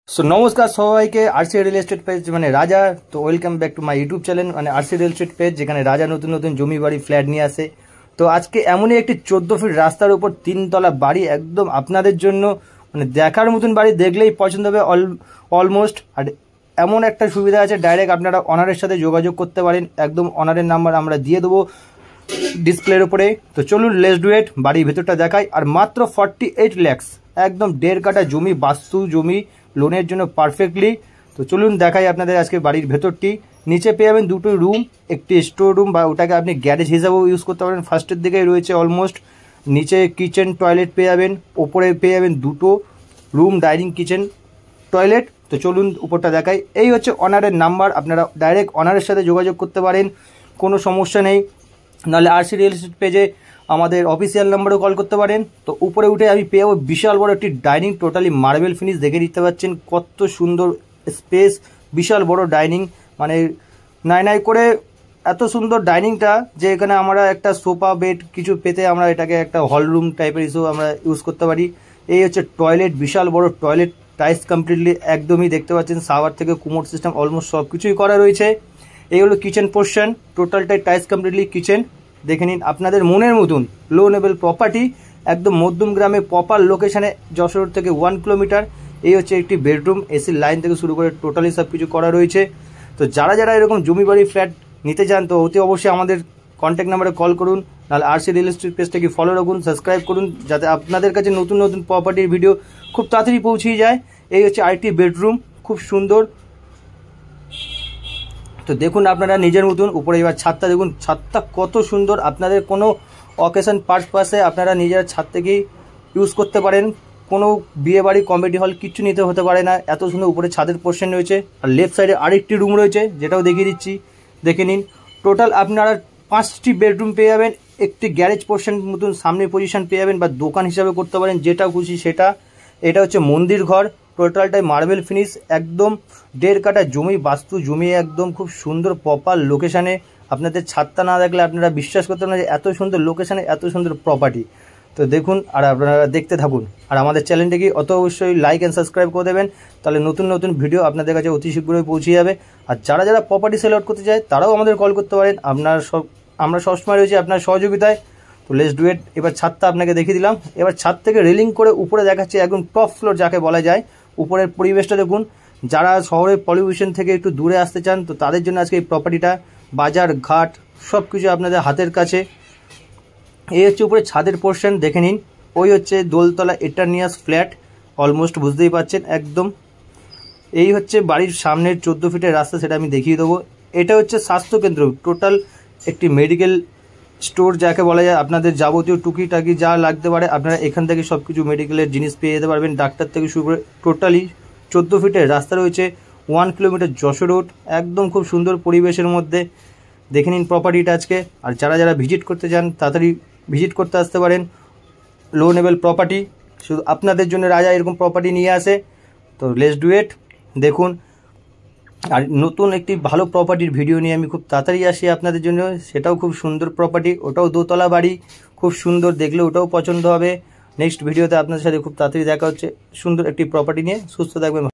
So নমস্কার সবাইকে RC real estate page মানে রাজা। তো welcome back to my YouTube channel মানে আরসি রিয়েল এস্টেট পেজ, যেখানে রাজা নতুন নতুন জমি বাড়ি ফ্ল্যাট নিয়ে আসে। তো আজকে এমনই একটি 14 ফিট রাস্তার উপর 3 তলা বাড়ি একদম আপনাদের জন্য মানে দেখার মতন বাড়ি, দেখলেই পছন্দ হবে অলমোস্ট। আর এমন একটা সুবিধা আছে, ডাইরেক্ট আপনারা অনারের সাথে যোগাযোগ করতে পারেন, একদম অনারের নাম্বার আমরা দিয়ে দেবো ডিসপ্লের উপরে। তো চলুন লেটস ডু ইট, বাড়ির ভেতরটা দেখাই। আর মাত্র 48 lakhs, একদম 1.5 কাঠা জমি, বাস্তু জমি, লোনের জন্য পারফেক্টলি। তো চলুন দেখাই আপনাদের আজকে বাড়ির ভেতরটি। নিচে পেয়ে যাবেন দুটো রুম, একটি স্টোর রুম বা ওটাকে আপনি গ্যারেজ হিসাবেও ইউজ করতে পারেন। ফার্স্টের দিকেই রয়েছে অলমোস্ট। নিচে কিচেন টয়লেট পেয়ে যাবেন, ওপরে পেয়ে যাবেন দুটো রুম, ডাইনিং কিচেন টয়লেট। তো চলুন উপরটা দেখাই। এই হচ্ছে অনারের নাম্বার, আপনারা ডাইরেক্ট অনারের সাথে যোগাযোগ করতে পারেন, কোনো সমস্যা নেই। নাহলে আরসি রিয়েল এস্টেট পেজে আমাদের অফিসিয়াল নাম্বারেও কল করতে পারেন। তো উপরে উঠে আমি পেয়ে যাবো বিশাল বড় একটি ডাইনিং, টোটালি মার্বেল ফিনিশ, দেখে দিতে পাচ্ছেন কত সুন্দর স্পেস, বিশাল বড় ডাইনিং, মানে নাই করে এত সুন্দর ডাইনিংটা যে এখানে আমরা একটা সোফা বেড কিছু পেতে আমরা এটাকে একটা হল রুম টাইপের হিসেবে আমরা ইউজ করতে পারি। এই হচ্ছে টয়লেট, বিশাল বড় টয়লেট, টাইলস কমপ্লিটলি একদমই দেখতে পাচ্ছেন, শাওয়ার থেকে কুমোড সিস্টেম অলমোস্ট সব কিছুই করা রয়েছে। এই হলো কিচেন পোর্শন, টোটালটাই টাইলস কমপ্লিটলি কিচেন, দেখে নিন আপনাদের মনের মতন লো লেভেল প্রপার্টি, একদম মধ্যম গ্রামে প্রপার লোকেশনে, যশোর থেকে 1 কিলোমিটার। এই হচ্ছে একটি বেডরুম, এসির লাইন থেকে শুরু করে টোটালি সব কিছু করা রয়েছে। তো যারা এরকম জমি বাড়ি ফ্ল্যাট নিতে চান তো অতি অবশ্যই আমাদের কন্ট্যাক্ট নাম্বারে কল করুন, নাহলে আরসি রিয়েল এস্টেট পেজটাকে ফলো রাখুন, সাবস্ক্রাইব করুন, যাতে আপনাদের কাছে নতুন নতুন প্রপার্টির ভিডিও খুব তাড়াতাড়ি পৌঁছিয়ে যায়। এই হচ্ছে আরেকটি বেডরুম, খুব সুন্দর। তো দেখুন আপনারা নিজের মতন। উপরে এবার ছাদটা দেখুন, ছাদটা কত সুন্দর, আপনাদের কোনো অকেশন পারপাসে আপনারা নিজের ছাদ থেকেই ইউজ করতে পারেন, কোনো বিয়ে বাড়ি কমিটি হল কিচ্ছু নিতে হতে পারে না, এত সুন্দর উপরে ছাদের পোর্শন রয়েছে। আর লেফট সাইডে আরেকটি রুম রয়েছে, যেটাও দেখিয়ে দিচ্ছি, দেখে নিন। টোটাল আপনারা 5টি বেডরুম পেয়ে যাবেন, একটি গ্যারেজ পোর্শন মতন সামনে পজিশন পেয়ে যাবেন, বা দোকান হিসাবে করতে পারেন, যেটা খুশি সেটা। এটা হচ্ছে মন্দির ঘর, টোটালটাই মার্বেল ফিনিশ, একদম 1.5 কাঠা জমি, বাস্তু জমি, একদম খুব সুন্দর প্রপার লোকেশানে। আপনাদের ছাদটা না দেখলে আপনারা বিশ্বাস করতে পারেন যে এত সুন্দর লোকেশানে এত সুন্দর প্রপার্টি। তো দেখুন আর আপনারা দেখতে থাকুন, আর আমাদের চ্যানেলটিকে অত অবশ্যই লাইক অ্যান্ড সাবস্ক্রাইব করে দেবেন, তাহলে নতুন নতুন ভিডিও আপনাদের কাছে অতি শীঘ্রই পৌঁছে যাবে। আর যারা প্রপার্টি সেল আউট করতে চায় তারাও আমাদের কল করতে পারেন, আমরা সবসময় রয়েছি আপনার সহযোগিতায়। তো লেটস ডু ইট। এবার ছাদটা আপনাকে দেখিয়ে দিলাম, এবার ছাদ থেকে রেলিং করে উপরে দেখাচ্ছে একদম টপ ফ্লোর যাকে বলা যায়। উপরের পরিবেশটা দেখুন, যারা শহরের পলিউশন থেকে একটু দূরে আসতে চান তো তাদের জন্য আজকে এই প্রপার্টিটা, বাজার ঘাট সব কিছু আপনাদের হাতের কাছে। এই হচ্ছে উপরে ছাদের পোর্শন, দেখে নিন। ওই হচ্ছে দোলতলা এটারনিয়াস ফ্ল্যাট, অলমোস্ট বুঝতেই পারছেন একদম। এই হচ্ছে বাড়ির সামনের 14 ফিটের রাস্তা, সেটা আমি দেখিয়ে দেবো। এটা হচ্ছে স্বাস্থ্যকেন্দ্র, টোটাল একটি মেডিকেল স্টোর যাকে বলা যায়। আপনাদের যাবতীয় টুকিটাকি যা লাগতে পারে আপনারা এখান থেকে সব কিছু মেডিকেলের জিনিস পেয়ে যেতে পারবেন, ডাক্তার থেকে শুরু করে। টোটালি 14 ফিটের রাস্তা রয়েছে, 1 কিলোমিটার যশোর রোড, একদম খুব সুন্দর পরিবেশের মধ্যে। দেখে নিন প্রপার্টিটা আজকে। আর যারা ভিজিট করতে চান তাড়াতাড়ি ভিজিট করতে আসতে পারেন। লো লেভেল প্রপার্টি, শুধু আপনাদের জন্য রাজা এরকম প্রপার্টি নিয়ে আসে। তো লেটস ডু ইট, দেখুন। আর নতুন একটি ভালো প্রপার্টির ভিডিও নিয়ে আমি খুব তাড়াতাড়ি আসি আপনাদের জন্য, সেটাও খুব সুন্দর প্রপার্টি, ওটাও দোতলা বাড়ি, খুব সুন্দর, দেখলে ওটাও পছন্দ হবে। নেক্সট ভিডিওতে আপনাদের সাথে খুব তাড়াতাড়ি দেখা হচ্ছে সুন্দর একটি প্রপার্টি নিয়ে। সুস্থ থাকবেন।